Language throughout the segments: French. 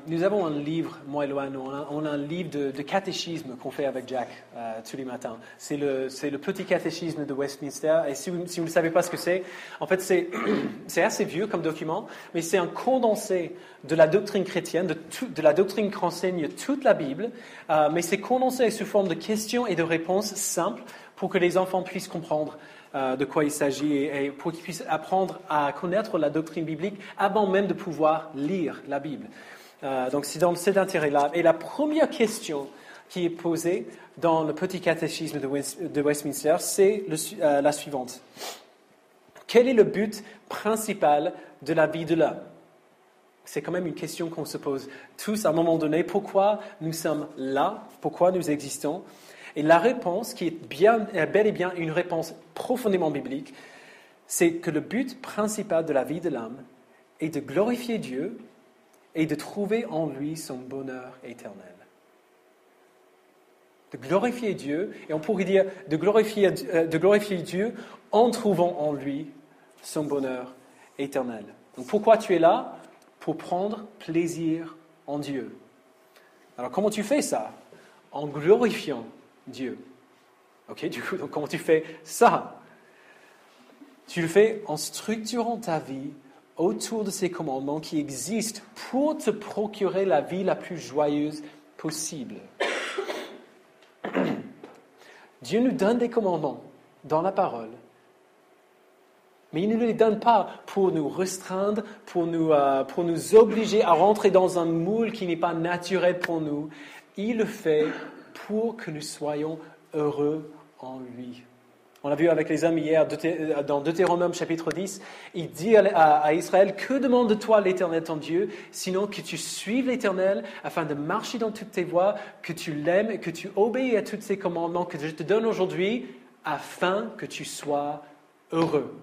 Nous avons un livre, moi et Loan, on a un livre de catéchisme qu'on fait avec Jack tous les matins. C'est le petit catéchisme de Westminster. Et si vous ne savez pas ce que c'est, en fait c'est assez vieux comme document, mais c'est un condensé de la doctrine chrétienne, de la doctrine qu'enseigne toute la Bible, mais c'est condensé sous forme de questions et de réponses simples pour que les enfants puissent comprendre de quoi il s'agit et pour qu'ils puissent apprendre à connaître la doctrine biblique avant même de pouvoir lire la Bible. Donc c'est dans cet intérêt-là. Et la première question qui est posée dans le petit catéchisme de Westminster, c'est la suivante. Quel est le but principal de la vie de l'homme? C'est quand même une question qu'on se pose tous à un moment donné. Pourquoi nous sommes là? Pourquoi nous existons? Et la réponse, qui est bel et bien une réponse profondément biblique, c'est que le but principal de la vie de l'homme est de glorifier Dieu et de trouver en lui son bonheur éternel. De glorifier Dieu, et on pourrait dire de glorifier Dieu en trouvant en lui son bonheur éternel. Donc pourquoi tu es là? Pour prendre plaisir en Dieu. Alors comment tu fais ça? En glorifiant Dieu. Ok, du coup, donc comment tu fais ça? Tu le fais en structurant ta vie autour de ces commandements qui existent pour te procurer la vie la plus joyeuse possible. Dieu nous donne des commandements dans la parole, mais il ne les donne pas pour nous restreindre, pour nous obliger à rentrer dans un moule qui n'est pas naturel pour nous. Il le fait pour que nous soyons heureux en lui. On l'a vu avec les hommes hier dans Deutéronome chapitre 10. Il dit à Israël, que demande de toi l'Éternel ton Dieu, sinon que tu suives l'Éternel afin de marcher dans toutes tes voies, que tu l'aimes et que tu obéis à tous ces commandements que je te donne aujourd'hui, afin que tu sois heureux.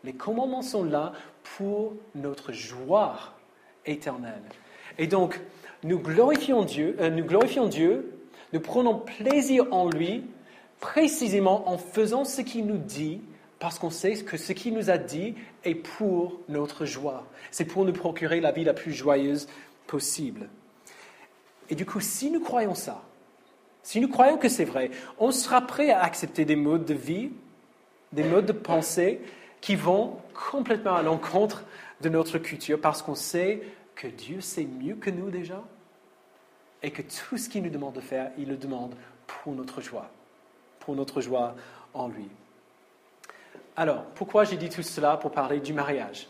Les commandements sont là pour notre joie éternelle. Et donc, nous glorifions Dieu, nous prenons plaisir en lui, précisément en faisant ce qu'il nous dit, parce qu'on sait que ce qu'il nous a dit est pour notre joie. C'est pour nous procurer la vie la plus joyeuse possible. Et du coup, si nous croyons ça, si nous croyons que c'est vrai, on sera prêt à accepter des modes de vie, des modes de pensée qui vont complètement à l'encontre de notre culture, parce qu'on sait que Dieu sait mieux que nous déjà, et que tout ce qu'il nous demande de faire, il le demande pour notre joie en lui. Alors, pourquoi j'ai dit tout cela? Pour parler du mariage.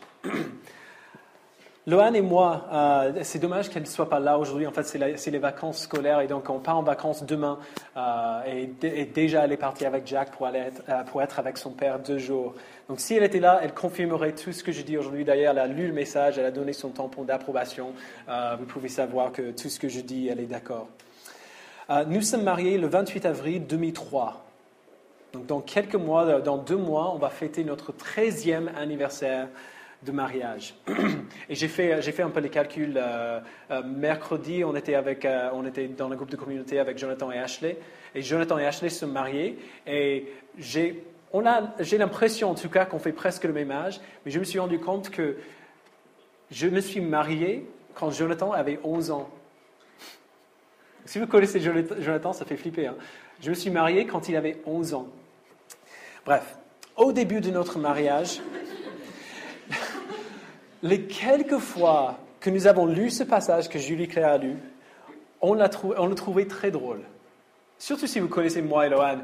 Loan et moi, c'est dommage qu'elle ne soit pas là aujourd'hui. En fait, c'est les vacances scolaires et donc on part en vacances demain. Et déjà, elle est partie avec Jack pour être avec son père 2 jours. Donc, si elle était là, elle confirmerait tout ce que je dis aujourd'hui. D'ailleurs, elle a lu le message, elle a donné son tampon d'approbation. Vous pouvez savoir que tout ce que je dis, elle est d'accord. Nous sommes mariés le 28 avril 2003. Donc, dans quelques mois, dans 2 mois, on va fêter notre 13e anniversaire de mariage. Et j'ai fait un peu les calculs. Mercredi, on était dans le groupe de communauté avec Jonathan et Ashley. Et Jonathan et Ashley sont mariés. Et j'ai l'impression, en tout cas, qu'on fait presque le même âge. Mais je me suis rendu compte que je me suis marié quand Jonathan avait 11 ans. Si vous connaissez Jonathan, ça fait flipper. Hein. Je me suis marié quand il avait 11 ans. Bref, au début de notre mariage, les quelques fois que nous avons lu ce passage que Julie Claire a lu, on l'a trouvé très drôle. Surtout si vous connaissez moi et Loan,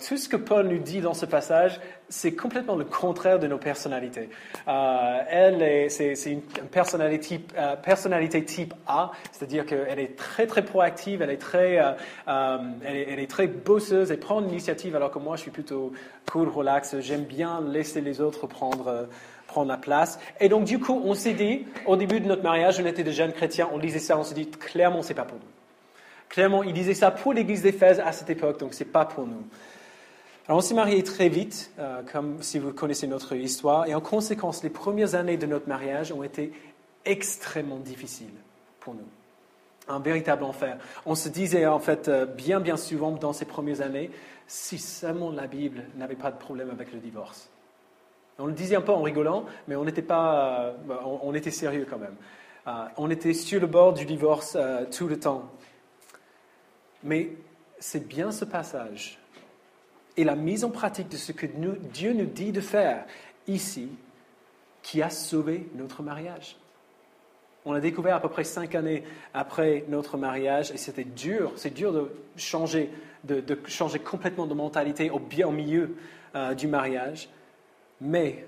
tout ce que Paul nous dit dans ce passage, c'est complètement le contraire de nos personnalités. C'est une personnalité type A, c'est-à-dire qu'elle est très très proactive, elle est très bosseuse, elle prend l'initiative, alors que moi je suis plutôt cool, relax, j'aime bien laisser les autres prendre la place. Et donc du coup, on s'est dit, au début de notre mariage, on était de jeunes chrétiens, on lisait ça, on s'est dit clairement c'est pas pour nous. Clairement, il disait ça pour l'église d'Éphèse à cette époque, donc ce n'est pas pour nous. Alors, on s'est mariés très vite, comme si vous connaissez notre histoire, et en conséquence, les premières années de notre mariage ont été extrêmement difficiles pour nous. Un véritable enfer. On se disait, en fait, bien souvent dans ces premières années, si seulement la Bible n'avait pas de problème avec le divorce. On le disait un peu en rigolant, mais on était sérieux quand même. On était sur le bord du divorce tout le temps. Mais c'est bien ce passage et la mise en pratique de ce que Dieu nous dit de faire ici qui a sauvé notre mariage. On l'a découvert à peu près 5 années après notre mariage et c'était dur. C'est dur de changer complètement de mentalité au milieu du mariage. Mais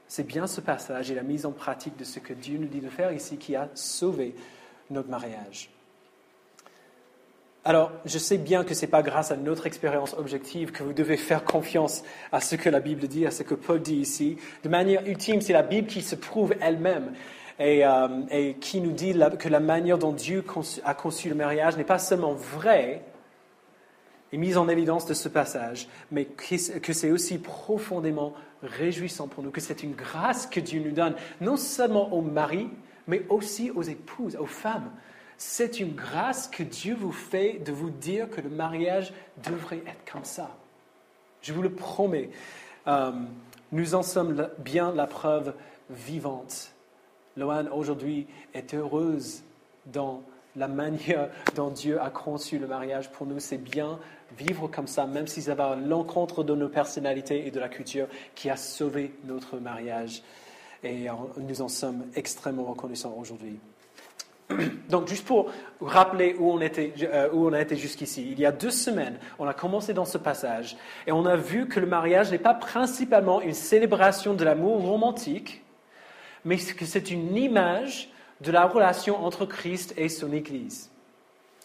c'est bien ce passage et la mise en pratique de ce que Dieu nous dit de faire ici qui a sauvé notre mariage. Alors, je sais bien que ce n'est pas grâce à notre expérience objective que vous devez faire confiance à ce que la Bible dit, à ce que Paul dit ici. De manière ultime, c'est la Bible qui se prouve elle-même et qui nous dit que la manière dont Dieu a conçu le mariage n'est pas seulement vraie et mise en évidence de ce passage, mais que c'est aussi profondément réjouissant pour nous, que c'est une grâce que Dieu nous donne, non seulement aux maris, mais aussi aux épouses, aux femmes. C'est une grâce que Dieu vous fait de vous dire que le mariage devrait être comme ça. Je vous le promets. Nous en sommes bien la preuve vivante. Loane, aujourd'hui, est heureuse dans la manière dont Dieu a conçu le mariage pour nous. C'est bien vivre comme ça, même si ça va à l'encontre de nos personnalités et de la culture qui a sauvé notre mariage. Et nous en sommes extrêmement reconnaissants aujourd'hui. Donc, juste pour rappeler où on a été jusqu'ici, il y a 2 semaines, on a commencé dans ce passage et on a vu que le mariage n'est pas principalement une célébration de l'amour romantique, mais que c'est une image de la relation entre Christ et son Église.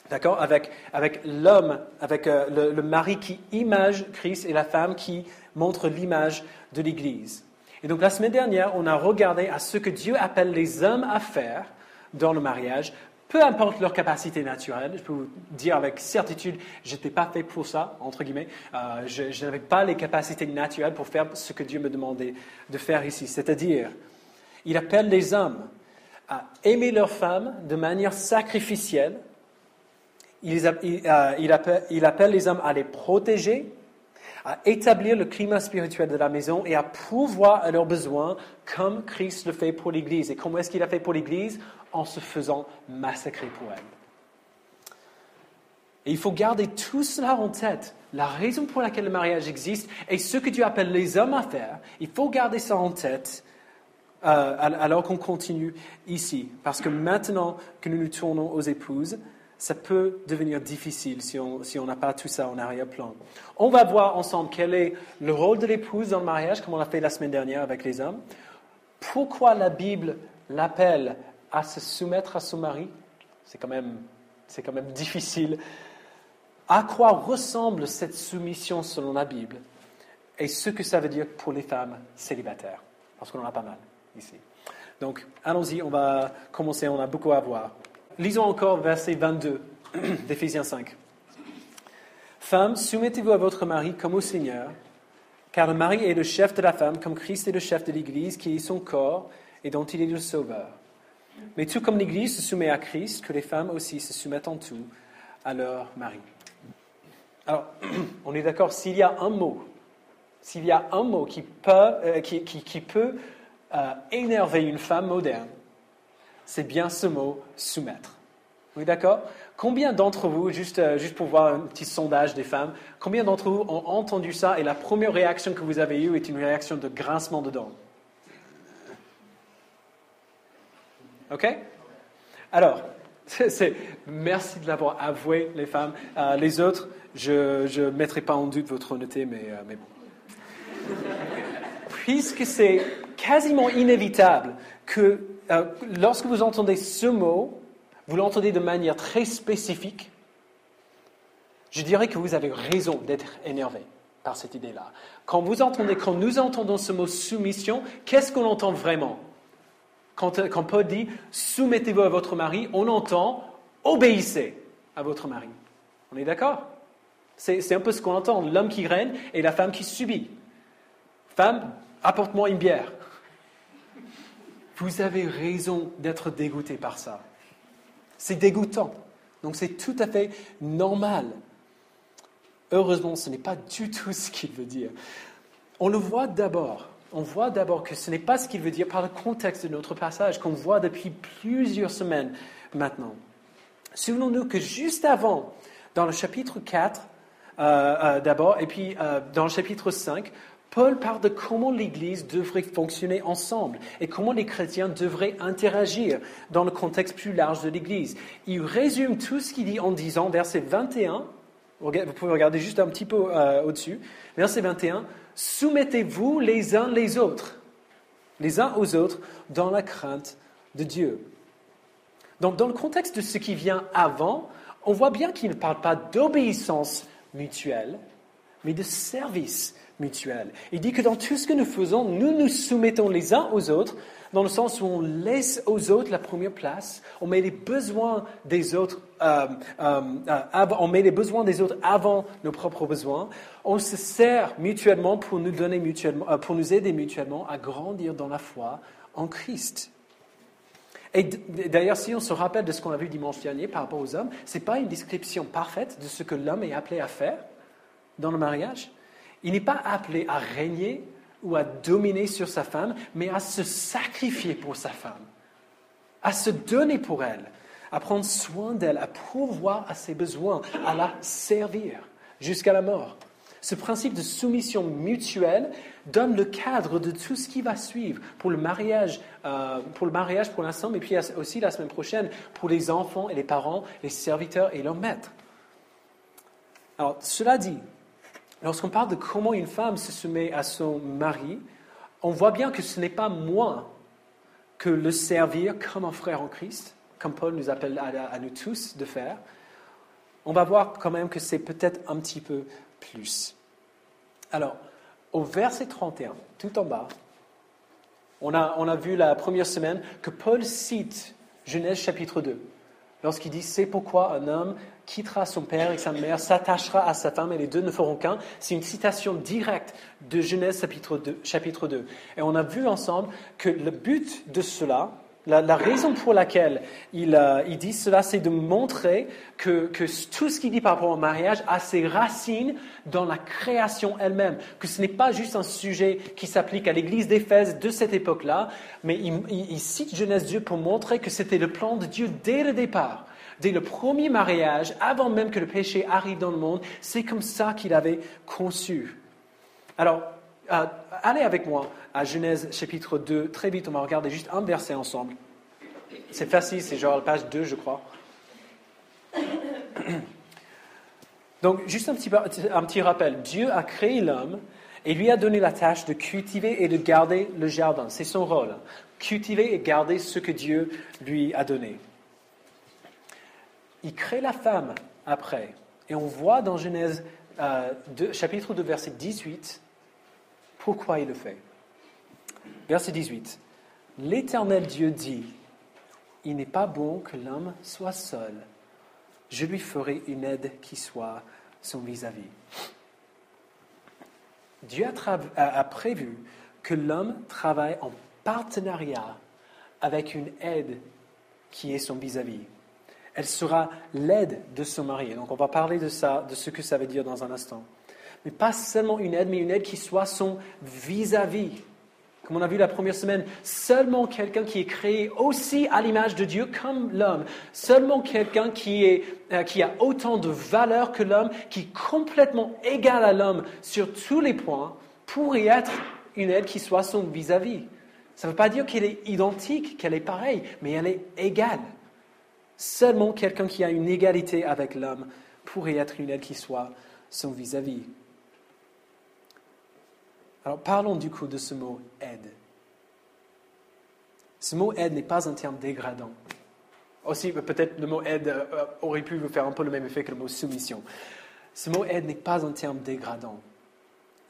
D'accord ? Avec l'homme, avec le mari qui image Christ et la femme qui montre l'image de l'Église. Et donc, la semaine dernière, on a regardé à ce que Dieu appelle les hommes à faire dans le mariage, peu importe leur capacité naturelle. Je peux vous dire avec certitude, je n'étais pas fait pour ça, entre guillemets. Je n'avais pas les capacités naturelles pour faire ce que Dieu me demandait de faire ici. C'est-à-dire, il appelle les hommes à aimer leurs femmes de manière sacrificielle. Il appelle les hommes à les protéger, à établir le climat spirituel de la maison et à pourvoir à leurs besoins comme Christ le fait pour l'Église. Et comment est-ce qu'il a fait pour l'Église ? En se faisant massacrer pour elle. Et il faut garder tout cela en tête. La raison pour laquelle le mariage existe et ce que Dieu appelle les hommes à faire, il faut garder ça en tête alors qu'on continue ici. Parce que maintenant que nous nous tournons aux épouses, ça peut devenir difficile si on n'a pas tout ça en arrière-plan. On va voir ensemble quel est le rôle de l'épouse dans le mariage, comme on l'a fait la semaine dernière avec les hommes. Pourquoi la Bible l'appelle à se soumettre à son mari, c'est quand même difficile. À quoi ressemble cette soumission selon la Bible et ce que ça veut dire pour les femmes célibataires, parce qu'on en a pas mal ici. Donc, allons-y, on va commencer, on a beaucoup à voir. Lisons encore verset 22 d'Éphésiens 5. « Femmes, soumettez-vous à votre mari comme au Seigneur, car le mari est le chef de la femme, comme Christ est le chef de l'Église, qui est son corps et dont il est le sauveur. Mais tout comme l'Église se soumet à Christ, que les femmes aussi se soumettent en tout à leur mari. » Alors, on est d'accord, s'il y a un mot qui peut énerver une femme moderne, c'est bien ce mot « soumettre ». Oui, d'accord ? Combien d'entre vous, juste pour voir un petit sondage des femmes, combien d'entre vous ont entendu ça et la première réaction que vous avez eue est une réaction de grincement de dents ? OK ? Alors, merci de l'avoir avoué, les femmes. Les autres, je ne mettrai pas en doute votre honnêteté, mais bon. Puisque c'est quasiment inévitable que lorsque vous entendez ce mot, vous l'entendez de manière très spécifique, je dirais que vous avez raison d'être énervé par cette idée-là. Quand nous entendons ce mot soumission, qu'est-ce qu'on entend vraiment ? Quand Paul dit « soumettez-vous à votre mari », on entend « obéissez à votre mari ». On est d'accord ? C'est un peu ce qu'on entend, l'homme qui règne et la femme qui subit. Femme, apporte-moi une bière. Vous avez raison d'être dégoûté par ça. C'est dégoûtant. Donc c'est tout à fait normal. Heureusement, ce n'est pas du tout ce qu'il veut dire. On le voit d'abord on voit d'abord que ce n'est pas ce qu'il veut dire par le contexte de notre passage qu'on voit depuis plusieurs semaines maintenant. Souvenons-nous que juste avant, dans le chapitre 4, d'abord, et puis dans le chapitre 5, Paul parle de comment l'Église devrait fonctionner ensemble et comment les chrétiens devraient interagir dans le contexte plus large de l'Église. Il résume tout ce qu'il dit en disant, verset 21, vous pouvez regarder juste un petit peu au-dessus, verset 21, « Soumettez-vous les uns aux autres, dans la crainte de Dieu. » Donc, dans le contexte de ce qui vient avant, on voit bien qu'il ne parle pas d'obéissance mutuelle, mais de service mutuel. Il dit que dans tout ce que nous faisons, nous nous soumettons les uns aux autres, dans le sens où on laisse aux autres la première place, on met les besoins des autres, on met les besoins des autres avant nos propres besoins. On se sert mutuellement pour nous donner mutuellement, pour nous aider mutuellement à grandir dans la foi en Christ. Et d'ailleurs, si on se rappelle de ce qu'on a vu dimanche dernier par rapport aux hommes, ce n'est pas une description parfaite de ce que l'homme est appelé à faire dans le mariage. Il n'est pas appelé à régner ou à dominer sur sa femme, mais à se sacrifier pour sa femme, à se donner pour elle, à prendre soin d'elle, à pourvoir à ses besoins, à la servir jusqu'à la mort. Ce principe de soumission mutuelle donne le cadre de tout ce qui va suivre pour le mariage pour l'instant, mais puis aussi la semaine prochaine pour les enfants et les parents, les serviteurs et leurs maîtres. Alors, cela dit, lorsqu'on parle de comment une femme se soumet à son mari, on voit bien que ce n'est pas moins que le servir comme un frère en Christ, comme Paul nous appelle à nous tous de faire. On va voir quand même que c'est peut-être un petit peu plus. Alors, au verset 31, tout en bas, on a vu la première semaine que Paul cite Genèse chapitre 2, lorsqu'il dit « C'est pourquoi un homme quittera son père et sa mère, s'attachera à sa femme et les deux ne feront qu'un ». C'est une citation directe de Genèse chapitre 2. Et on a vu ensemble que le but de cela, la raison pour laquelle il dit cela, c'est de montrer que tout ce qu'il dit par rapport au mariage a ses racines dans la création elle-même. Que ce n'est pas juste un sujet qui s'applique à l'église d'Éphèse de cette époque-là, mais il cite Genèse 2 pour montrer que c'était le plan de Dieu dès le départ. Dès le premier mariage, avant même que le péché arrive dans le monde, c'est comme ça qu'il avait conçu. Alors, allez avec moi à Genèse chapitre 2. Très vite, on va regarder juste un verset ensemble. C'est facile, c'est genre la page 2, je crois. Donc, juste un petit rappel. Dieu a créé l'homme et lui a donné la tâche de cultiver et de garder le jardin. C'est son rôle. Cultiver et garder ce que Dieu lui a donné. Il crée la femme après. Et on voit dans Genèse chapitre 2, verset 18, pourquoi il le fait. Verset 18. L'Éternel Dieu dit, « Il n'est pas bon que l'homme soit seul. Je lui ferai une aide qui soit son vis-à-vis. » Dieu a prévu que l'homme travaille en partenariat avec une aide qui est son vis-à-vis. Elle sera l'aide de son mari. Donc on va parler de ça, de ce que ça veut dire dans un instant. Mais pas seulement une aide, mais une aide qui soit son vis-à-vis. Comme on a vu la première semaine, seulement quelqu'un qui est créé aussi à l'image de Dieu comme l'homme, seulement quelqu'un qui a autant de valeur que l'homme, qui est complètement égal à l'homme sur tous les points, pourrait être une aide qui soit son vis-à-vis. Ça ne veut pas dire qu'elle est identique, qu'elle est pareille, mais elle est égale. Seulement quelqu'un qui a une égalité avec l'homme pourrait être une aide qui soit son vis-à-vis. Alors parlons du coup de ce mot « aide ». Ce mot « aide » n'est pas un terme dégradant. Aussi, peut-être le mot « aide » aurait pu vous faire un peu le même effet que le mot « soumission ». Ce mot « aide » n'est pas un terme dégradant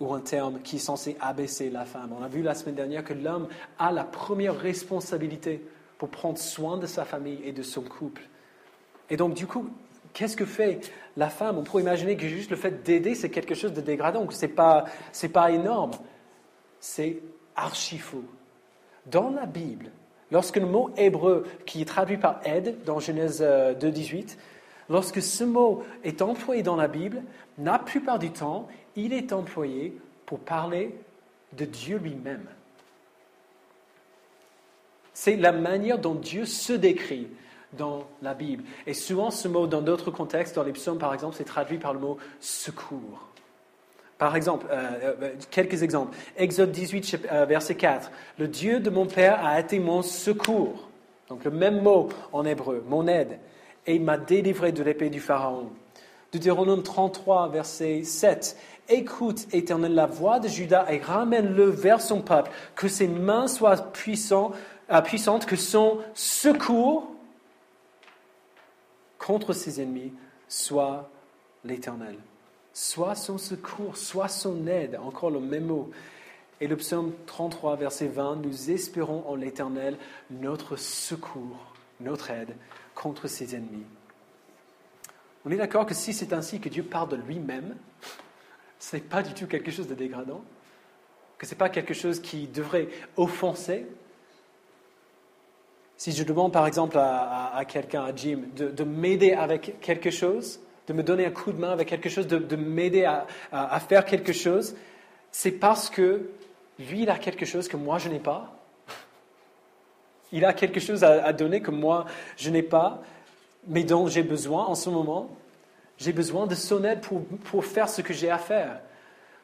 ou un terme qui est censé abaisser la femme. On a vu la semaine dernière que l'homme a la première responsabilité pour prendre soin de sa famille et de son couple. Et donc, du coup, qu'est-ce que fait la femme? On pourrait imaginer que juste le fait d'aider, c'est quelque chose de dégradant, que c'est pas énorme. C'est archi faux. Dans la Bible, lorsque le mot hébreu qui est traduit par aide dans Genèse 2,18, lorsque ce mot est employé dans la Bible, la plupart du temps, il est employé pour parler de Dieu lui-même. C'est la manière dont Dieu se décrit dans la Bible. Et souvent, ce mot, dans d'autres contextes, dans les psaumes par exemple, c'est traduit par le mot secours. Par exemple, quelques exemples. Exode 18, verset 4. « Le Dieu de mon Père a été mon secours. » Donc le même mot en hébreu, mon aide. « Et il m'a délivré de l'épée du Pharaon. » Deutéronome 33, verset 7. « Écoute, Éternel, la voix de Juda et ramène-le vers son peuple, que ses mains soient puissantes, que son secours contre ses ennemis soit l'Éternel. » Soit son secours, soit son aide, encore le même mot. Et le psaume 33, verset 20, « Nous espérons en l'Éternel notre secours, notre aide contre ses ennemis. » On est d'accord que si c'est ainsi que Dieu parle de lui-même, ce n'est pas du tout quelque chose de dégradant, que ce n'est pas quelque chose qui devrait offenser. Si je demande par exemple à quelqu'un, à Jim, de m'aider avec quelque chose, de me donner un coup de main avec quelque chose, de m'aider à faire quelque chose, c'est parce que lui, il a quelque chose que moi, je n'ai pas. Il a quelque chose à donner que moi, je n'ai pas, mais dont j'ai besoin en ce moment. J'ai besoin de son aide pour faire ce que j'ai à faire.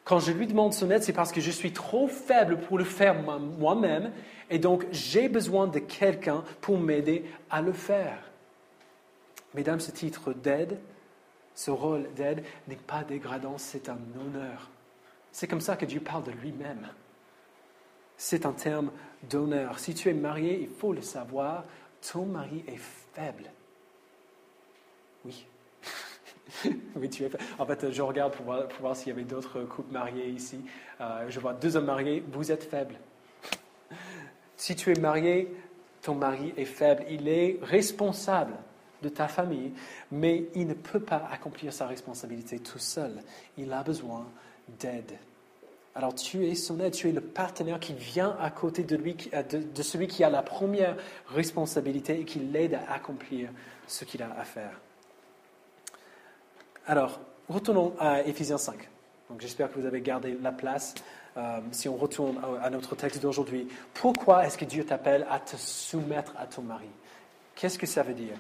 Quand je lui demande son aide, c'est parce que je suis trop faible pour le faire moi-même, et donc j'ai besoin de quelqu'un pour m'aider à le faire. Mesdames, ce titre d'aide, ce rôle d'aide n'est pas dégradant, c'est un honneur. C'est comme ça que Dieu parle de lui-même. C'est un terme d'honneur. Si tu es marié, il faut le savoir, ton mari est faible. Oui. Oui, tu es faible. En fait, je regarde pour voir s'il y avait d'autres couples mariés ici. Je vois 2 hommes mariés, vous êtes faibles. Si tu es marié, ton mari est faible. Il est responsable de ta famille, mais il ne peut pas accomplir sa responsabilité tout seul. Il a besoin d'aide. Alors tu es son aide, tu es le partenaire qui vient à côté de lui, de celui qui a la première responsabilité et qui l'aide à accomplir ce qu'il a à faire. Alors, retournons à Éphésiens 5. Donc j'espère que vous avez gardé la place. Si on retourne à notre texte d'aujourd'hui, pourquoi est-ce que Dieu t'appelle à te soumettre à ton mari? Qu'est-ce que ça veut dire?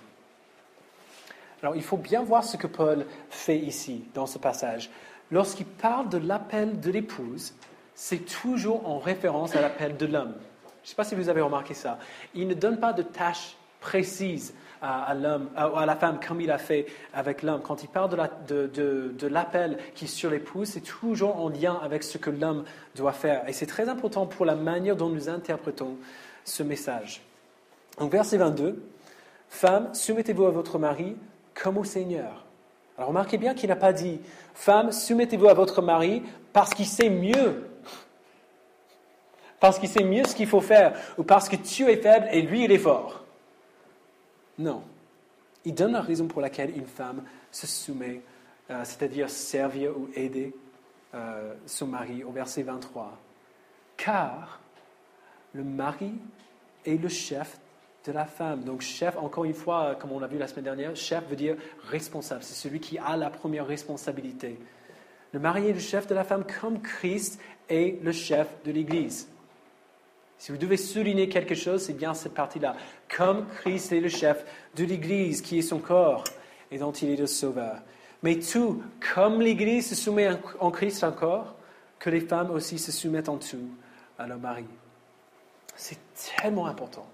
Alors, il faut bien voir ce que Paul fait ici, dans ce passage. Lorsqu'il parle de l'appel de l'épouse, c'est toujours en référence à l'appel de l'homme. Je ne sais pas si vous avez remarqué ça. Il ne donne pas de tâches précises à l'homme, à la femme, comme il a fait avec l'homme. Quand il parle de l'appel qui est sur l'épouse, c'est toujours en lien avec ce que l'homme doit faire. Et c'est très important pour la manière dont nous interprétons ce message. Donc, verset 22, « Femmes, soumettez-vous à votre mari comme au Seigneur. » Alors, remarquez bien qu'il n'a pas dit « Femmes, soumettez-vous à votre mari parce qu'il sait mieux. » Parce qu'il sait mieux ce qu'il faut faire, ou parce que tu es faible et lui, il est fort. Non. Il donne la raison pour laquelle une femme se soumet, c'est-à-dire servir ou aider son mari, au verset 23. Car le mari est le chef de la femme. Donc chef, encore une fois, comme on l'a vu la semaine dernière, chef veut dire responsable. C'est celui qui a la première responsabilité. Le mari est le chef de la femme comme Christ est le chef de l'Église. Si vous devez souligner quelque chose, c'est bien cette partie-là. Comme Christ est le chef de l'Église, qui est son corps et dont il est le sauveur. Mais tout, comme l'Église se soumet en Christ encore, que les femmes aussi se soumettent en tout à leur mari. C'est tellement important.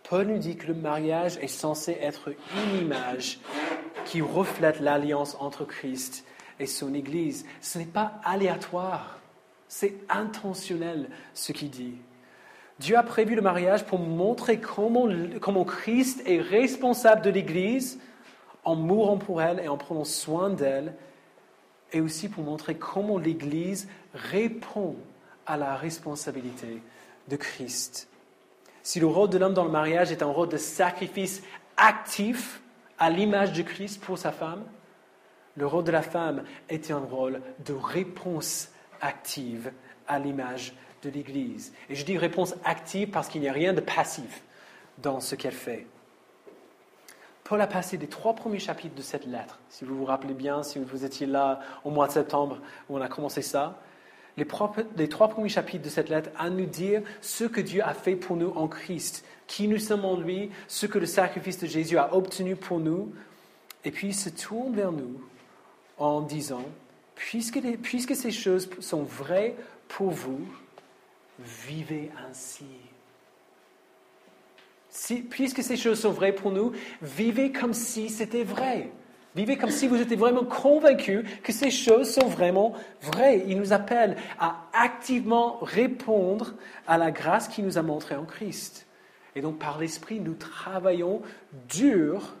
Paul nous dit que le mariage est censé être une image qui reflète l'alliance entre Christ et son Église. Ce n'est pas aléatoire. C'est intentionnel ce qu'il dit. Dieu a prévu le mariage pour montrer comment Christ est responsable de l'Église en mourant pour elle et en prenant soin d'elle, et aussi pour montrer comment l'Église répond à la responsabilité de Christ. Si le rôle de l'homme dans le mariage est un rôle de sacrifice actif à l'image de Christ pour sa femme, le rôle de la femme est un rôle de réponse active à l'image de l'Église. Et je dis réponse active parce qu'il n'y a rien de passif dans ce qu'elle fait. Paul a passé les 3 premiers chapitres de cette lettre. Si vous vous rappelez bien, si vous étiez là au mois de septembre où on a commencé ça, les 3 premiers chapitres de cette lettre à nous dire ce que Dieu a fait pour nous en Christ, qui nous sommes en lui, ce que le sacrifice de Jésus a obtenu pour nous. Et puis il se tourne vers nous en disant, puisque ces choses sont vraies pour vous, vivez ainsi. Puisque ces choses sont vraies pour nous, vivez comme si c'était vrai. Vivez comme si vous étiez vraiment convaincus que ces choses sont vraiment vraies. Il nous appelle à activement répondre à la grâce qu'il nous a montrée en Christ. Et donc par l'Esprit, nous travaillons dur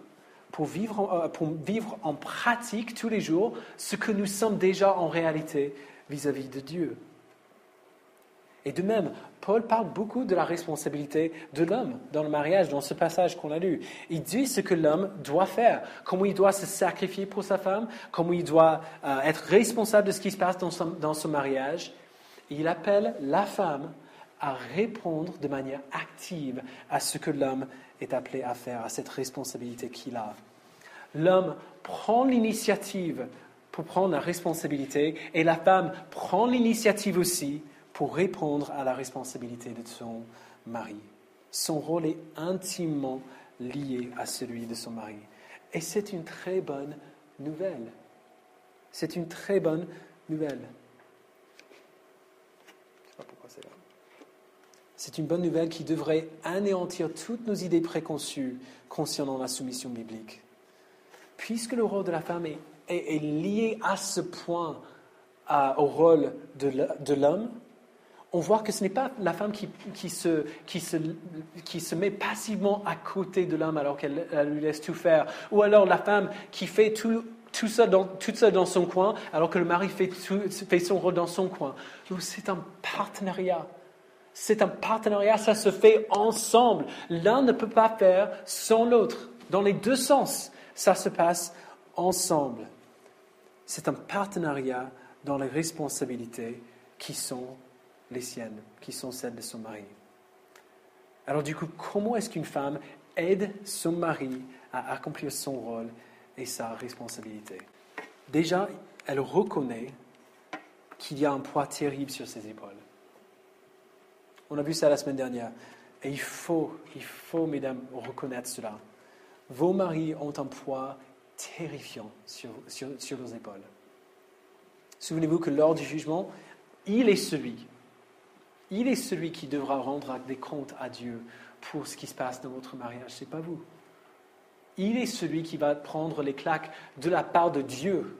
pour vivre en pratique tous les jours ce que nous sommes déjà en réalité vis-à-vis de Dieu. Et de même, Paul parle beaucoup de la responsabilité de l'homme dans le mariage, dans ce passage qu'on a lu. Il dit ce que l'homme doit faire, comment il doit se sacrifier pour sa femme, comment il doit être responsable de ce qui se passe dans son mariage. Et il appelle la femme à répondre de manière active à ce que l'homme est appelé à faire, à cette responsabilité qu'il a. L'homme prend l'initiative pour prendre la responsabilité et la femme prend l'initiative aussi pour répondre à la responsabilité de son mari. Son rôle est intimement lié à celui de son mari. Et c'est une très bonne nouvelle. C'est une très bonne nouvelle. Je ne sais pas pourquoi c'est là. C'est une bonne nouvelle qui devrait anéantir toutes nos idées préconçues concernant la soumission biblique. Puisque le rôle de la femme est lié à ce point au rôle de l'homme, on voit que ce n'est pas la femme qui se met passivement à côté de l'homme alors qu'elle lui laisse tout faire, ou alors la femme qui fait toute seule dans son coin alors que le mari fait son rôle dans son coin. Non, c'est un partenariat. C'est un partenariat, ça se fait ensemble. L'un ne peut pas faire sans l'autre. Dans les deux sens, ça se passe ensemble. C'est un partenariat dans les responsabilités qui sont les siennes, qui sont celles de son mari. Alors du coup, comment est-ce qu'une femme aide son mari à accomplir son rôle et sa responsabilité? Déjà, elle reconnaît qu'il y a un poids terrible sur ses épaules. On a vu ça la semaine dernière. Et il faut, mesdames, reconnaître cela. Vos maris ont un poids terrifiant sur vos épaules. Souvenez-vous que lors du jugement, il est celui qui devra rendre des comptes à Dieu pour ce qui se passe dans votre mariage, ce n'est pas vous. Il est celui qui va prendre les claques de la part de Dieu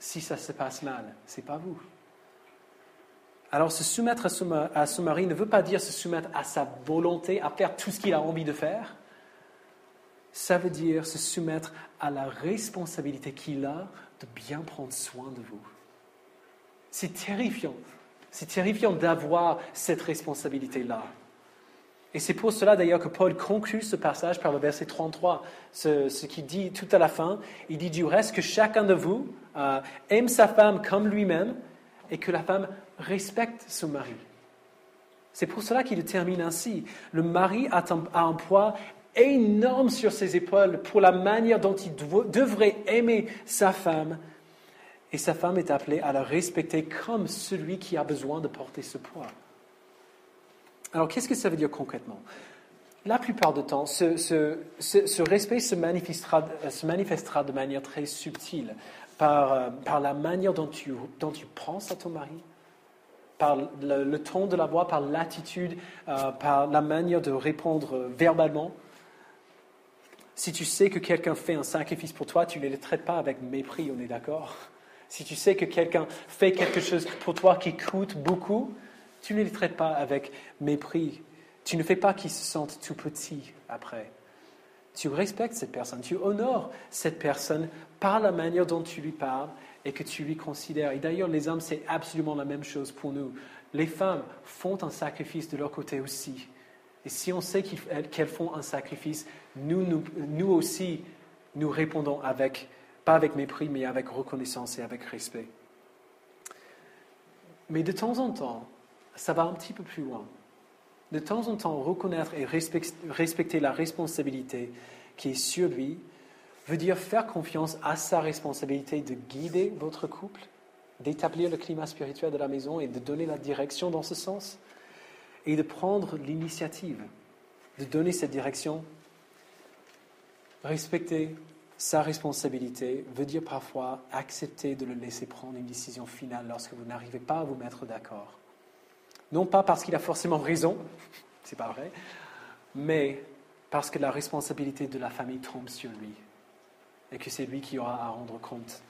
si ça se passe mal, ce n'est pas vous. Alors se soumettre à son mari ne veut pas dire se soumettre à sa volonté, à faire tout ce qu'il a envie de faire. Ça veut dire se soumettre à la responsabilité qu'il a de bien prendre soin de vous. C'est terrifiant. C'est terrifiant d'avoir cette responsabilité-là. Et c'est pour cela d'ailleurs que Paul conclut ce passage par le verset 33, ce qu'il dit tout à la fin. Il dit du reste que chacun de vous aime sa femme comme lui-même et que la femme respecte son mari. C'est pour cela qu'il termine ainsi. Le mari a un poids énorme sur ses épaules pour la manière dont il devrait aimer sa femme. Et sa femme est appelée à la respecter comme celui qui a besoin de porter ce poids. Alors, qu'est-ce que ça veut dire concrètement? La plupart du temps, ce respect se manifestera de manière très subtile par la manière dont tu penses à ton mari, par le ton de la voix, par l'attitude, par la manière de répondre verbalement. Si tu sais que quelqu'un fait un sacrifice pour toi, tu ne le traites pas avec mépris, on est d'accord? Si tu sais que quelqu'un fait quelque chose pour toi qui coûte beaucoup, tu ne les traites pas avec mépris. Tu ne fais pas qu'ils se sentent tout petits après. Tu respectes cette personne, tu honores cette personne par la manière dont tu lui parles et que tu lui considères. Et d'ailleurs, les hommes, c'est absolument la même chose pour nous. Les femmes font un sacrifice de leur côté aussi. Et si on sait qu'elles font un sacrifice, nous aussi, nous répondons pas avec mépris, mais avec reconnaissance et avec respect. Mais de temps en temps, ça va un petit peu plus loin. De temps en temps, reconnaître et respecter la responsabilité qui est sur lui veut dire faire confiance à sa responsabilité de guider votre couple, d'établir le climat spirituel de la maison et de donner la direction dans ce sens et de prendre l'initiative de donner cette direction. Respecter sa responsabilité veut dire parfois accepter de le laisser prendre une décision finale lorsque vous n'arrivez pas à vous mettre d'accord. Non pas parce qu'il a forcément raison, c'est pas vrai, mais parce que la responsabilité de la famille tombe sur lui et que c'est lui qui aura à rendre compte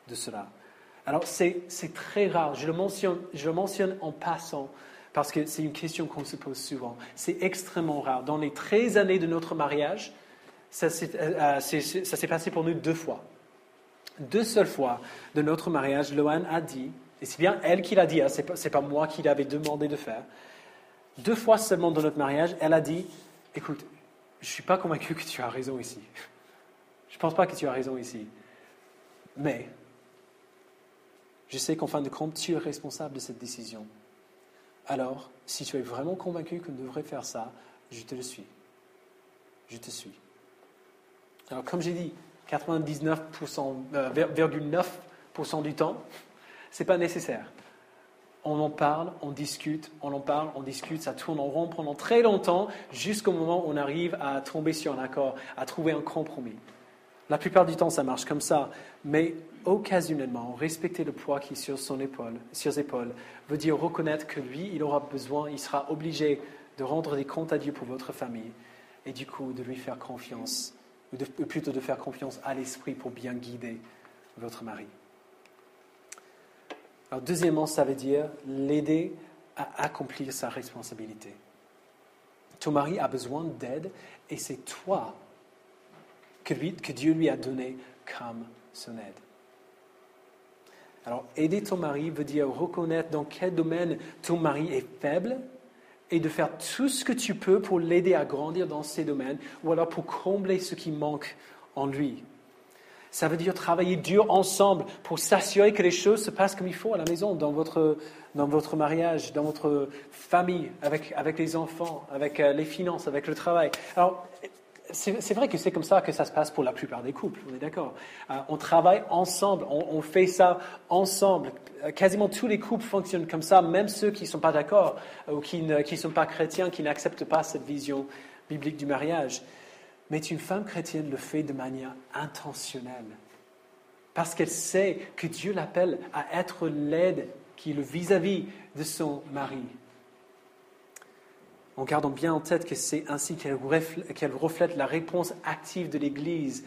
de cela. Alors c'est très rare, je le mentionne en passant parce que c'est une question qu'on se pose souvent. C'est extrêmement rare. Dans les 13 années de notre mariage, ça s'est passé pour nous 2 fois. 2 seules fois de notre mariage, Loane a dit, et c'est bien elle qui l'a dit, hein, c'est pas moi qui l'avais demandé de faire. 2 fois seulement dans notre mariage, elle a dit, écoute, je ne suis pas convaincu que tu as raison ici. Je ne pense pas que tu as raison ici. Mais, je sais qu'en fin de compte, tu es responsable de cette décision. Alors, si tu es vraiment convaincu qu'on devrait faire ça, je te le suis. Je te suis. Alors, comme j'ai dit, 99,9% du temps, ce n'est pas nécessaire. On en parle, on discute, ça tourne en rond pendant très longtemps, jusqu'au moment où on arrive à tomber sur un accord, à trouver un compromis. La plupart du temps, ça marche comme ça, mais occasionnellement, respecter le poids qui est sur ses épaules, veut dire reconnaître que lui, il aura besoin, il sera obligé de rendre des comptes à Dieu pour votre famille, et du coup, de lui faire confiance, ou plutôt de faire confiance à l'Esprit pour bien guider votre mari. Alors, deuxièmement, ça veut dire l'aider à accomplir sa responsabilité. Ton mari a besoin d'aide et c'est toi que Dieu lui a donné comme son aide. Alors, aider ton mari veut dire reconnaître dans quel domaine ton mari est faible et de faire tout ce que tu peux pour l'aider à grandir dans ces domaines ou alors pour combler ce qui manque en lui. Ça veut dire travailler dur ensemble pour s'assurer que les choses se passent comme il faut à la maison, dans votre mariage, dans votre famille, avec les enfants, avec les finances, avec le travail. Alors, c'est vrai que c'est comme ça que ça se passe pour la plupart des couples, on est d'accord. On travaille ensemble, on fait ça ensemble. Quasiment tous les couples fonctionnent comme ça, même ceux qui ne sont pas d'accord ou qui ne sont pas chrétiens, qui n'acceptent pas cette vision biblique du mariage. Mais une femme chrétienne le fait de manière intentionnelle, parce qu'elle sait que Dieu l'appelle à être l'aide qui est le vis-à-vis de son mari. En gardant bien en tête que c'est ainsi qu'elle reflète la réponse active de l'Église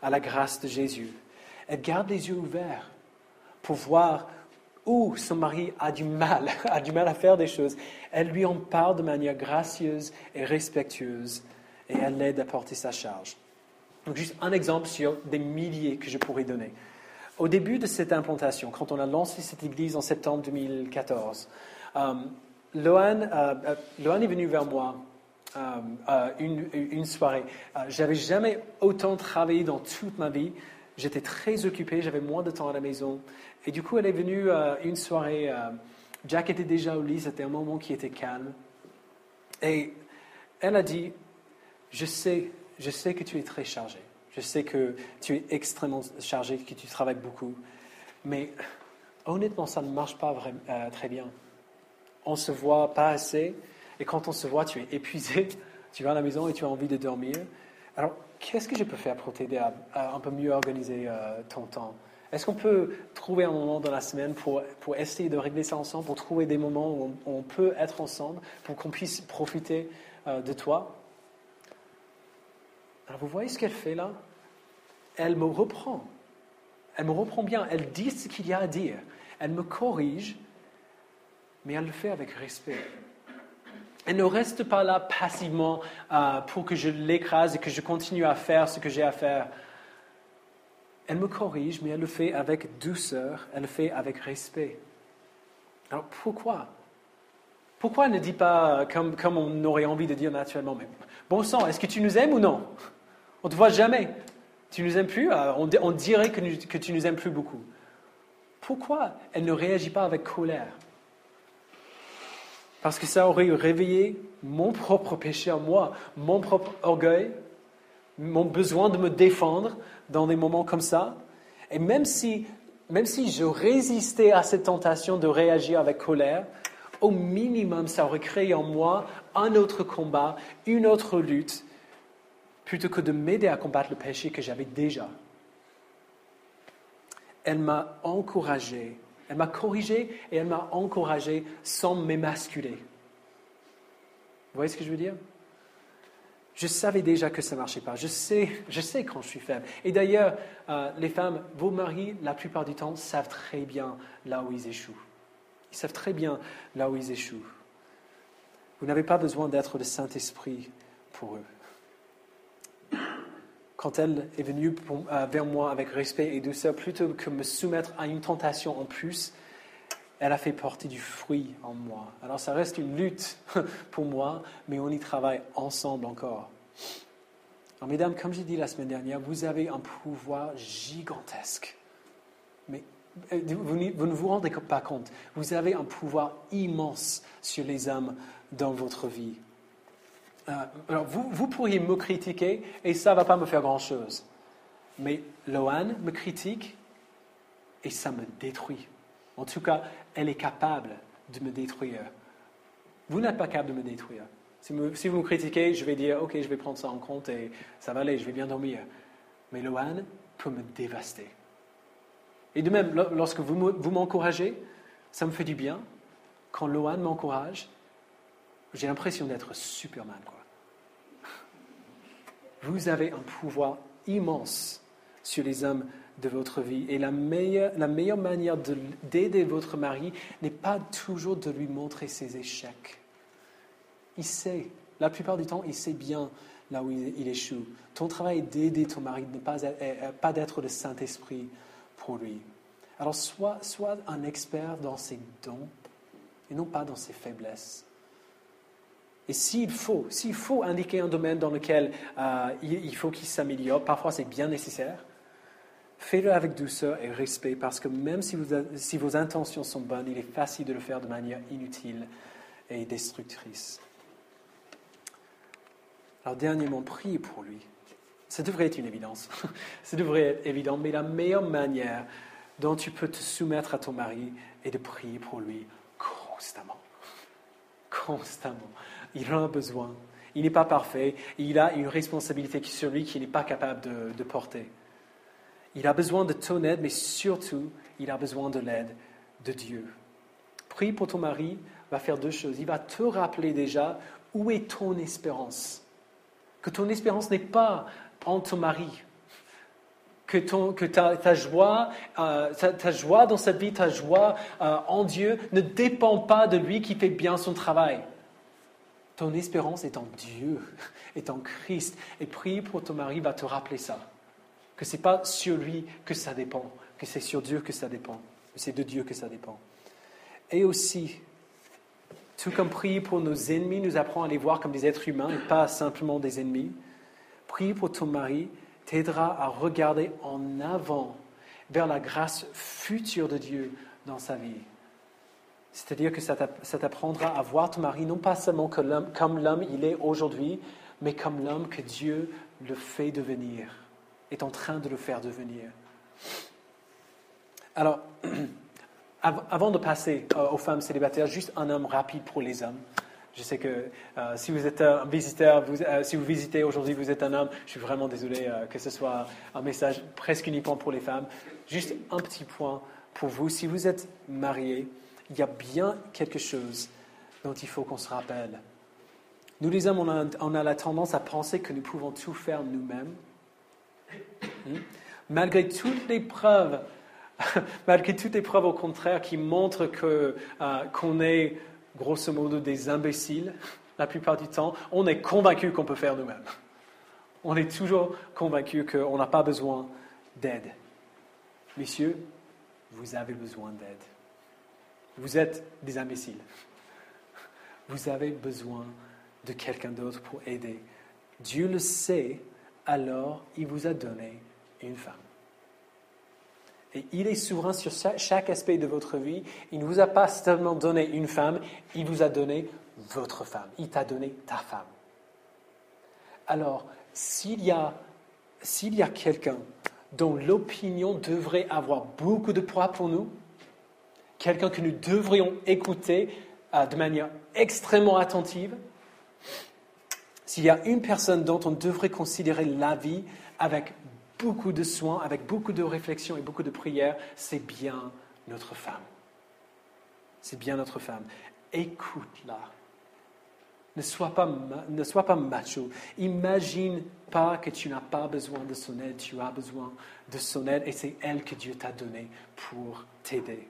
à la grâce de Jésus. Elle garde les yeux ouverts pour voir où son mari a du mal à faire des choses. Elle lui en parle de manière gracieuse et respectueuse. Et elle l'aide à porter sa charge. Donc, juste un exemple sur des milliers que je pourrais donner. Au début de cette implantation, quand on a lancé cette église en septembre 2014, Loane est venu vers moi une soirée. Je n'avais jamais autant travaillé dans toute ma vie. J'étais très occupé, j'avais moins de temps à la maison. Et du coup, elle est venue une soirée. Jack était déjà au lit, c'était un moment qui était calme. Et elle a dit... Je sais que tu es très chargé. Je sais que tu es extrêmement chargé, que tu travailles beaucoup. Mais honnêtement, ça ne marche pas vraiment, très bien. On ne se voit pas assez. Et quand on se voit, tu es épuisé. Tu vas à la maison et tu as envie de dormir. Alors, qu'est-ce que je peux faire pour t'aider à un peu mieux organiser ton temps? Est-ce qu'on peut trouver un moment dans la semaine pour essayer de régler ça ensemble, pour trouver des moments où on peut être ensemble, pour qu'on puisse profiter de toi? Alors, vous voyez ce qu'elle fait là? Elle me reprend. Elle me reprend bien. Elle dit ce qu'il y a à dire. Elle me corrige, mais elle le fait avec respect. Elle ne reste pas là passivement pour que je l'écrase et que je continue à faire ce que j'ai à faire. Elle me corrige, mais elle le fait avec douceur. Elle le fait avec respect. Alors, pourquoi? Pourquoi elle ne dit pas, comme on aurait envie de dire naturellement, mais bon sang, est-ce que tu nous aimes ou non? On ne te voit jamais. Tu nous aimes plus? On dirait que tu nous aimes plus beaucoup. Pourquoi elle ne réagit pas avec colère? Parce que ça aurait réveillé mon propre péché en moi, mon propre orgueil, mon besoin de me défendre dans des moments comme ça. Et même si même si je résistais à cette tentation de réagir avec colère, au minimum, ça aurait créé en moi un autre combat, une autre lutte, plutôt que de m'aider à combattre le péché que j'avais déjà. Elle m'a encouragé, elle m'a corrigé et elle m'a encouragé sans m'émasculer. Vous voyez ce que je veux dire? Je savais déjà que ça ne marchait pas. Je sais quand je suis faible. Et d'ailleurs, les femmes, vos maris, la plupart du temps, savent très bien là où ils échouent. Ils savent très bien là où ils échouent. Vous n'avez pas besoin d'être le Saint-Esprit pour eux. Quand elle est venue vers moi avec respect et douceur, plutôt que me soumettre à une tentation en plus, elle a fait porter du fruit en moi. Alors ça reste une lutte pour moi, mais on y travaille ensemble encore. Alors mesdames, comme j'ai dit la semaine dernière, vous avez un pouvoir gigantesque. Mais vous ne vous rendez pas compte. Vous avez un pouvoir immense sur les hommes dans votre vie. Alors vous pourriez me critiquer et ça ne va pas me faire grand-chose. Mais Loane me critique et ça me détruit. En tout cas, elle est capable de me détruire. Vous n'êtes pas capable de me détruire. Si vous me critiquez, je vais dire, ok, je vais prendre ça en compte et ça va aller, je vais bien dormir. Mais Loane peut me dévaster. Et de même, lorsque vous m'encouragez, ça me fait du bien. Quand Loane m'encourage, j'ai l'impression d'être Superman, quoi. Vous avez un pouvoir immense sur les hommes de votre vie. Et la meilleure manière d'aider votre mari n'est pas toujours de lui montrer ses échecs. Il sait, la plupart du temps, il sait bien là où il échoue. Ton travail est d'aider ton mari, pas d'être le Saint-Esprit pour lui. Alors, sois un expert dans ses dons et non pas dans ses faiblesses. Et s'il faut indiquer un domaine dans lequel il faut qu'il s'améliore, parfois c'est bien nécessaire, faites-le avec douceur et respect, parce que même si vos intentions sont bonnes, il est facile de le faire de manière inutile et destructrice. Alors, dernièrement, priez pour lui. Ça devrait être une évidence. Ça devrait être évident, mais la meilleure manière dont tu peux te soumettre à ton mari est de prier pour lui constamment. Constamment. Il en a besoin. Il n'est pas parfait. Il a une responsabilité sur lui qu'il n'est pas capable de porter. Il a besoin de ton aide, mais surtout, il a besoin de l'aide de Dieu. Prie pour ton mari va faire deux choses. Il va te rappeler déjà où est ton espérance. Que ton espérance n'est pas en ton mari. Que ta joie dans cette vie, ta joie en Dieu ne dépend pas de lui qui fait bien son travail. Ton espérance est en Dieu, est en Christ. Et prier pour ton mari va te rappeler ça. Que ce n'est pas sur lui que ça dépend, que c'est sur Dieu que ça dépend. Que c'est de Dieu que ça dépend. Et aussi, tout comme prier pour nos ennemis nous apprend à les voir comme des êtres humains et pas simplement des ennemis, prier pour ton mari t'aidera à regarder en avant vers la grâce future de Dieu dans sa vie. C'est-à-dire que ça t'apprendra à voir ton mari non pas seulement comme l'homme il est aujourd'hui, mais comme l'homme que Dieu le fait devenir, est en train de le faire devenir. Alors, avant de passer aux femmes célibataires, juste un homme rapide pour les hommes. Je sais que si vous êtes un visiteur, si vous visitez aujourd'hui, vous êtes un homme, je suis vraiment désolé que ce soit un message presque uniquement pour les femmes. Juste un petit point pour vous. Si vous êtes marié, il y a bien quelque chose dont il faut qu'on se rappelle. Nous les hommes, on a la tendance à penser que nous pouvons tout faire nous-mêmes. Malgré toutes les preuves au contraire qui montrent qu'on est grosso modo des imbéciles, la plupart du temps, on est convaincu qu'on peut faire nous-mêmes. On est toujours convaincu qu'on n'a pas besoin d'aide. Messieurs, vous avez besoin d'aide. Vous êtes des imbéciles. Vous avez besoin de quelqu'un d'autre pour aider. Dieu le sait, alors il vous a donné une femme. Et il est souverain sur chaque aspect de votre vie. Il ne vous a pas seulement donné une femme, il vous a donné votre femme. Il t'a donné ta femme. Alors, s'il y a quelqu'un dont l'opinion devrait avoir beaucoup de poids pour nous, quelqu'un que nous devrions écouter de manière extrêmement attentive, s'il y a une personne dont on devrait considérer la vie avec beaucoup de soin, avec beaucoup de réflexion et beaucoup de prière, c'est bien notre femme. C'est bien notre femme. Écoute-la. Ne sois pas macho. Imagine pas que tu n'as pas besoin de son aide. Tu as besoin de son aide et c'est elle que Dieu t'a donnée pour t'aider.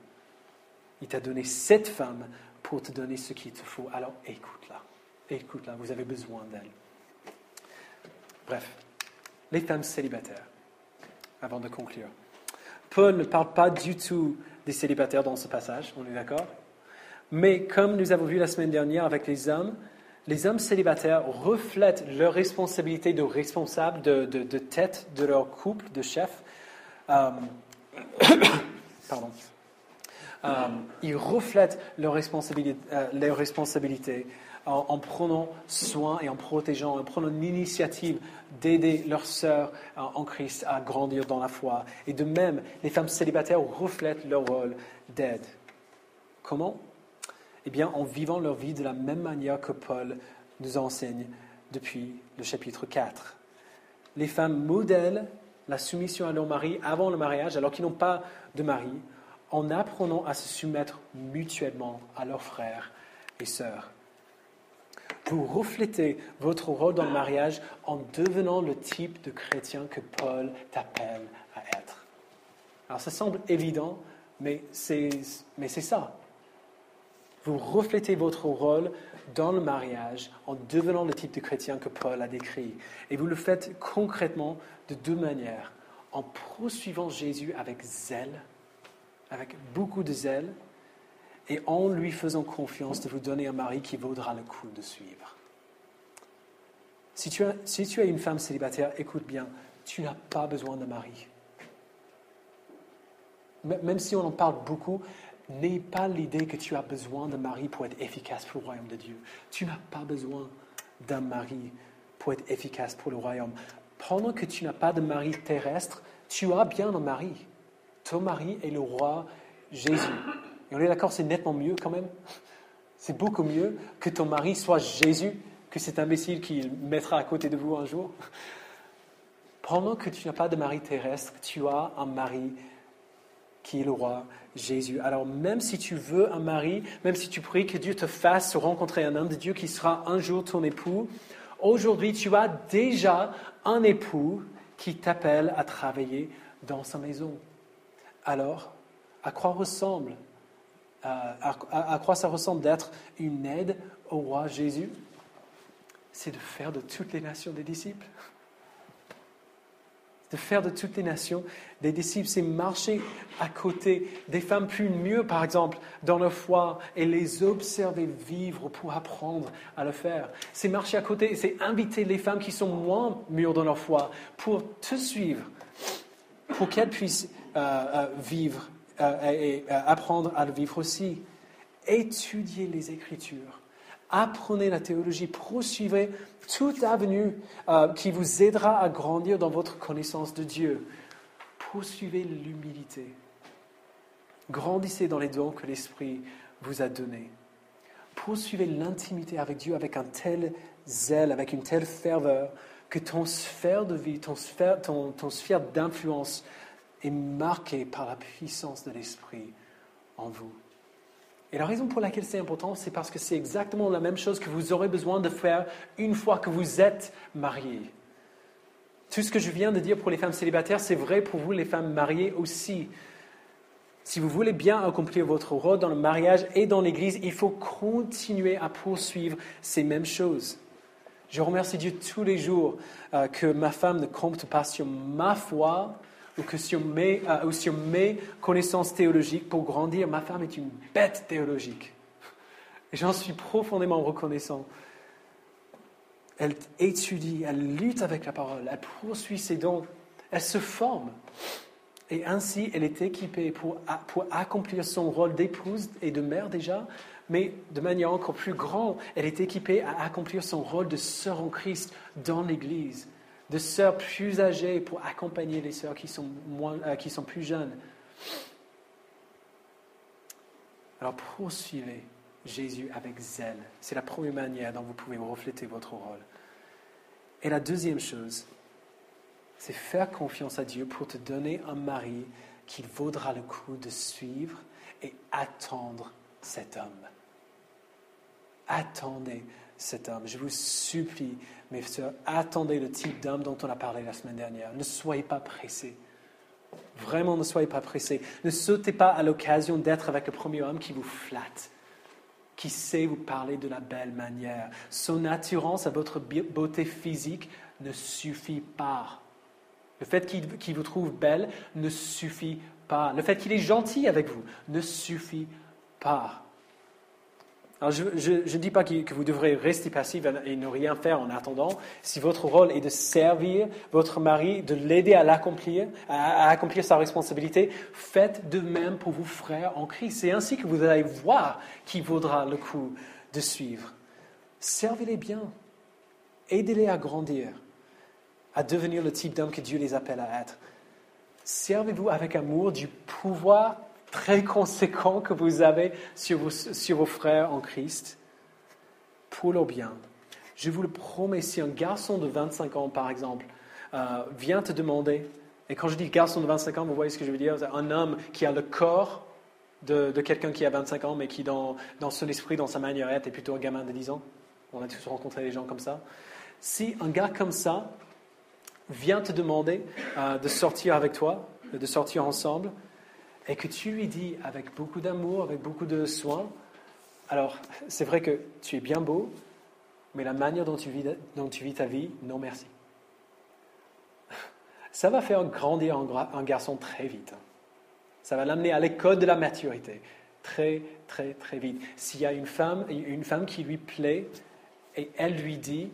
Il t'a donné cette femme pour te donner ce qu'il te faut. Alors écoute-la. Écoute-la. Vous avez besoin d'elle. Bref, les femmes célibataires. Avant de conclure. Paul ne parle pas du tout des célibataires dans ce passage, on est d'accord? Mais comme nous avons vu la semaine dernière avec les hommes célibataires reflètent leur responsabilité de responsable, de tête de leur couple, de chef. Pardon. Ils reflètent leur responsabilité en prenant soin et en protégeant, en prenant l'initiative d'aider leurs sœurs en Christ à grandir dans la foi. Et de même, les femmes célibataires reflètent leur rôle d'aide. Comment? Eh bien, en vivant leur vie de la même manière que Paul nous enseigne depuis le chapitre 4. Les femmes modèlent la soumission à leur mari avant le mariage, alors qu'ils n'ont pas de mari, en apprenant à se soumettre mutuellement à leurs frères et sœurs. Vous reflétez votre rôle dans le mariage en devenant le type de chrétien que Paul t'appelle à être. Alors ça semble évident, mais c'est ça. Vous reflétez votre rôle dans le mariage en devenant le type de chrétien que Paul a décrit. Et vous le faites concrètement de deux manières. En poursuivant Jésus avec zèle, avec beaucoup de zèle, et en lui faisant confiance de vous donner un mari qui vaudra le coup de suivre. Si tu as une femme célibataire, écoute bien, tu n'as pas besoin d'un mari. Même si on en parle beaucoup, n'aie pas l'idée que tu as besoin d'un mari pour être efficace pour le royaume de Dieu. Tu n'as pas besoin d'un mari pour être efficace pour le royaume. Pendant que tu n'as pas de mari terrestre, tu as bien un mari. Ton mari est le roi Jésus. Et on est d'accord, c'est nettement mieux quand même. C'est beaucoup mieux que ton mari soit Jésus, que cet imbécile qu'il mettra à côté de vous un jour. Pendant que tu n'as pas de mari terrestre, tu as un mari qui est le roi Jésus. Alors même si tu veux un mari, même si tu pries que Dieu te fasse rencontrer un homme de Dieu qui sera un jour ton époux, aujourd'hui tu as déjà un époux qui t'appelle à travailler dans sa maison. Alors, à quoi ça ressemble d'être une aide au roi Jésus? C'est de faire de toutes les nations des disciples. De faire de toutes les nations des disciples, c'est marcher à côté des femmes plus mûres, par exemple, dans leur foi, et les observer vivre pour apprendre à le faire. C'est marcher à côté, c'est inviter les femmes qui sont moins mûres dans leur foi pour te suivre, pour qu'elles puissent vivre et apprendre à le vivre aussi. Étudiez les Écritures. Apprenez la théologie, poursuivez toute avenue qui vous aidera à grandir dans votre connaissance de Dieu. Poursuivez l'humilité. Grandissez dans les dons que l'Esprit vous a donnés. Poursuivez l'intimité avec Dieu avec un tel zèle, avec une telle ferveur, que ton sphère de vie, ton sphère d'influence est marquée par la puissance de l'Esprit en vous. Et la raison pour laquelle c'est important, c'est parce que c'est exactement la même chose que vous aurez besoin de faire une fois que vous êtes mariés. Tout ce que je viens de dire pour les femmes célibataires, c'est vrai pour vous, les femmes mariées aussi. Si vous voulez bien accomplir votre rôle dans le mariage et dans l'Église, il faut continuer à poursuivre ces mêmes choses. Je remercie Dieu tous les jours que ma femme ne compte pas sur ma foi, ou sur mes connaissances théologiques pour grandir. Ma femme est une bête théologique. Et j'en suis profondément reconnaissant. Elle étudie, elle lutte avec la parole, elle poursuit ses dons, elle se forme. Et ainsi, elle est équipée pour accomplir son rôle d'épouse et de mère déjà, mais de manière encore plus grande, elle est équipée à accomplir son rôle de sœur en Christ dans l'Église, de sœurs plus âgées pour accompagner les sœurs qui sont plus jeunes. Alors poursuivez Jésus avec zèle. C'est la première manière dont vous pouvez refléter votre rôle. Et la deuxième chose, c'est faire confiance à Dieu pour te donner un mari qu'il vaudra le coup de suivre et attendre cet homme. Attendez cet homme. Je vous supplie, mes sœurs, attendez le type d'homme dont on a parlé la semaine dernière. Ne soyez pas pressés. Vraiment, ne soyez pas pressés. Ne sautez pas à l'occasion d'être avec le premier homme qui vous flatte, qui sait vous parler de la belle manière. Son attirance à votre beauté physique ne suffit pas. Le fait qu'il vous trouve belle ne suffit pas. Le fait qu'il est gentil avec vous ne suffit pas. Alors, je ne dis pas que vous devrez rester passif et ne rien faire en attendant. Si votre rôle est de servir votre mari, de l'aider à accomplir sa responsabilité, faites de même pour vos frères en Christ. C'est ainsi que vous allez voir qui vaudra le coup de suivre. Servez-les bien. Aidez-les à grandir, à devenir le type d'homme que Dieu les appelle à être. Servez-vous avec amour du pouvoir très conséquent que vous avez sur vos frères en Christ pour leur bien. Je vous le promets, si un garçon de 25 ans, par exemple, vient te demander, et quand je dis garçon de 25 ans, vous voyez ce que je veux dire, c'est un homme qui a le corps de quelqu'un qui a 25 ans, mais qui dans son esprit, dans sa manière d'être, est plutôt un gamin de 10 ans. On a tous rencontré des gens comme ça. Si un gars comme ça vient te demander de sortir avec toi, de sortir ensemble, et que tu lui dis avec beaucoup d'amour, avec beaucoup de soin, alors c'est vrai que tu es bien beau, mais la manière dont tu vis ta vie, non merci. Ça va faire grandir un garçon très vite. Ça va l'amener à l'école de la maturité, très, très, très vite. S'il y a une femme qui lui plaît, et elle lui dit,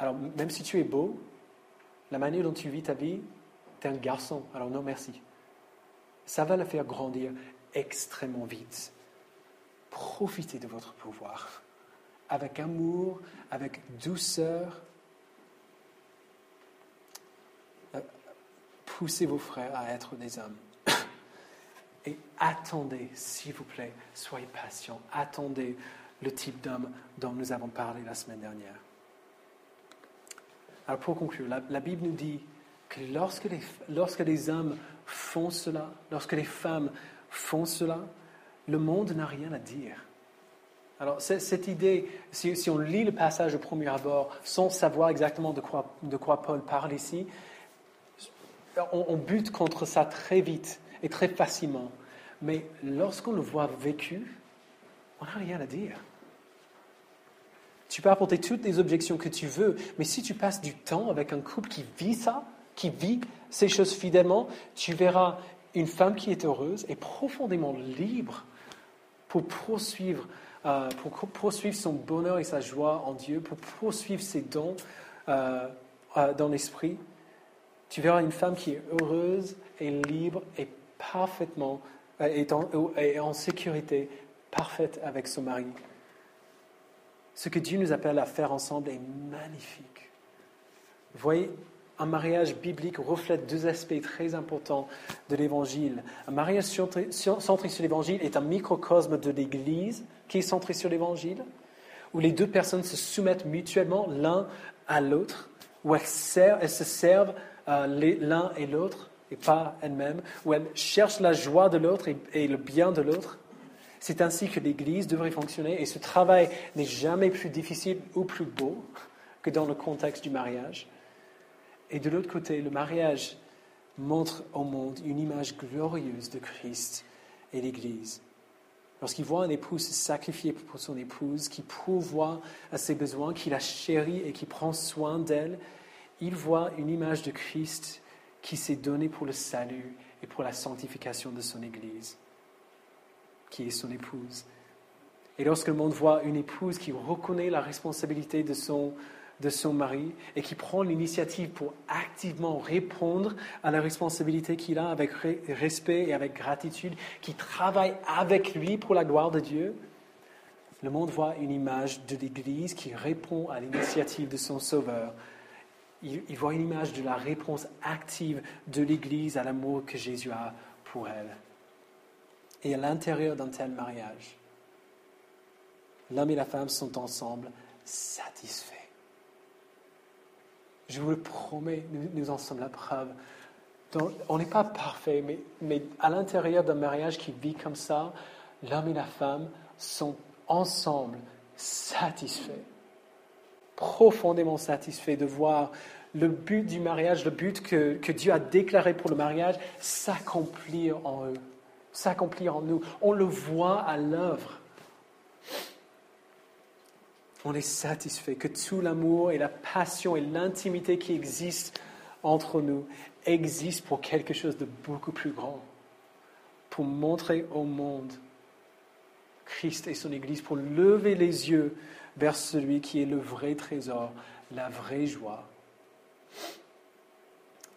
alors même si tu es beau, la manière dont tu vis ta vie, tu es un garçon, alors non merci. Ça va le faire grandir extrêmement vite. Profitez de votre pouvoir, avec amour, avec douceur. Poussez vos frères à être des hommes. Et attendez, s'il vous plaît, soyez patients. Attendez le type d'homme dont nous avons parlé la semaine dernière. Alors pour conclure, la Bible nous dit que lorsque les hommes font cela, lorsque les femmes font cela, le monde n'a rien à dire. Alors cette idée, si on lit le passage au premier abord sans savoir exactement de quoi Paul parle ici, on bute contre ça très vite et très facilement. Mais lorsqu'on le voit vécu, on n'a rien à dire. Tu peux apporter toutes les objections que tu veux, mais si tu passes du temps avec un couple qui vit ça, qui vit ces choses fidèlement, tu verras une femme qui est heureuse et profondément libre pour poursuivre son bonheur et sa joie en Dieu, pour poursuivre ses dons dans l'esprit. Tu verras une femme qui est heureuse et libre et parfaitement et en sécurité, parfaite avec son mari. Ce que Dieu nous appelle à faire ensemble est magnifique. Vous voyez, un mariage biblique reflète deux aspects très importants de l'Évangile. Un mariage centré sur l'Évangile est un microcosme de l'Église qui est centré sur l'Évangile, où les deux personnes se soumettent mutuellement l'un à l'autre, où elles se servent l'un et l'autre, et pas elles-mêmes, où elles cherchent la joie de l'autre et le bien de l'autre. C'est ainsi que l'Église devrait fonctionner, et ce travail n'est jamais plus difficile ou plus beau que dans le contexte du mariage. Et de l'autre côté, le mariage montre au monde une image glorieuse de Christ et l'Église. Lorsqu'il voit un époux se sacrifier pour son épouse, qui pourvoit à ses besoins, qui la chérit et qui prend soin d'elle, il voit une image de Christ qui s'est donné pour le salut et pour la sanctification de son Église, qui est son épouse. Et lorsque le monde voit une épouse qui reconnaît la responsabilité de son mari et qui prend l'initiative pour activement répondre à la responsabilité qu'il a avec respect et avec gratitude, qui travaille avec lui pour la gloire de Dieu, le monde voit une image de l'Église qui répond à l'initiative de son Sauveur ils voient une image de la réponse active de l'Église à l'amour que Jésus a pour elle. Et à l'intérieur d'un tel mariage, l'homme et la femme sont ensemble satisfaits. Je vous le promets, nous en sommes la preuve. Donc, on n'est pas parfait, mais à l'intérieur d'un mariage qui vit comme ça, l'homme et la femme sont ensemble satisfaits, profondément satisfaits de voir le but du mariage, le but que Dieu a déclaré pour le mariage, s'accomplir en eux, s'accomplir en nous. On le voit à l'œuvre. On est satisfait que tout l'amour et la passion et l'intimité qui existent entre nous existent pour quelque chose de beaucoup plus grand, pour montrer au monde Christ et son Église, pour lever les yeux vers celui qui est le vrai trésor, la vraie joie.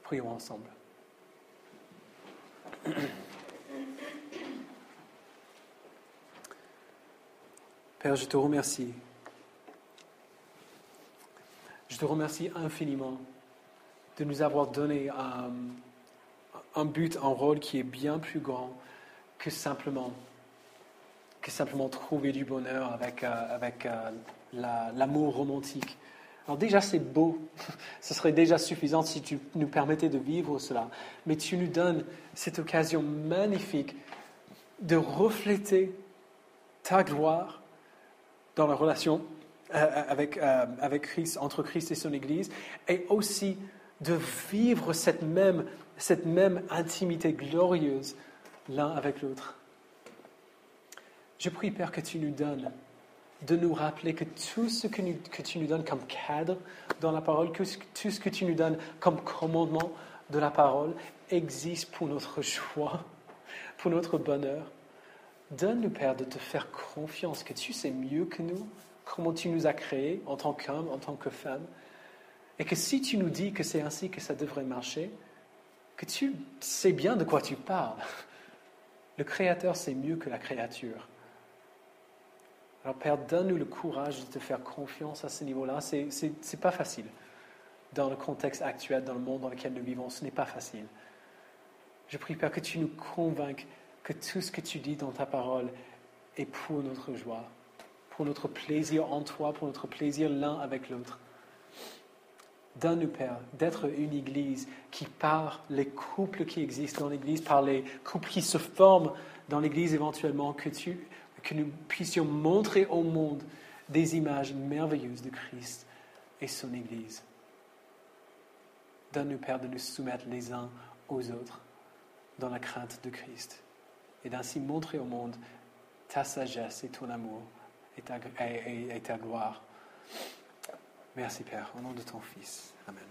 Prions ensemble. Père, je te remercie. Je te remercie infiniment de nous avoir donné un but, un rôle qui est bien plus grand que simplement trouver du bonheur avec l'amour romantique. Alors déjà, c'est beau. Ce serait déjà suffisant si tu nous permettais de vivre cela. Mais tu nous donnes cette occasion magnifique de refléter ta gloire dans la relation avec Christ, entre Christ et son Église, et aussi de vivre cette même intimité glorieuse l'un avec l'autre. Je prie, Père, que tu nous donnes de nous rappeler que tout ce que tu nous donnes comme cadre dans la parole, tout ce que tu nous donnes comme commandement de la parole existe pour notre joie, pour notre bonheur. Donne-nous, Père, de te faire confiance, que tu sais mieux que nous comment tu nous as créés en tant qu'homme, en tant que femme, et que si tu nous dis que c'est ainsi que ça devrait marcher, que tu sais bien de quoi tu parles. Le Créateur sait mieux que la créature. Alors Père, donne-nous le courage de te faire confiance à ce niveau-là. C'est pas facile. Dans le contexte actuel, dans le monde dans lequel nous vivons, ce n'est pas facile. Je prie, Père, que tu nous convainques que tout ce que tu dis dans ta parole est pour notre joie, pour notre plaisir en toi, pour notre plaisir l'un avec l'autre. Donne-nous, Père, d'être une Église qui, par les couples qui existent dans l'Église, par les couples qui se forment dans l'Église éventuellement, que nous puissions montrer au monde des images merveilleuses de Christ et son Église. Donne-nous, Père, de nous soumettre les uns aux autres dans la crainte de Christ et d'ainsi montrer au monde ta sagesse et ton amour et ta gloire. Merci, Père, au nom de ton Fils. Amen.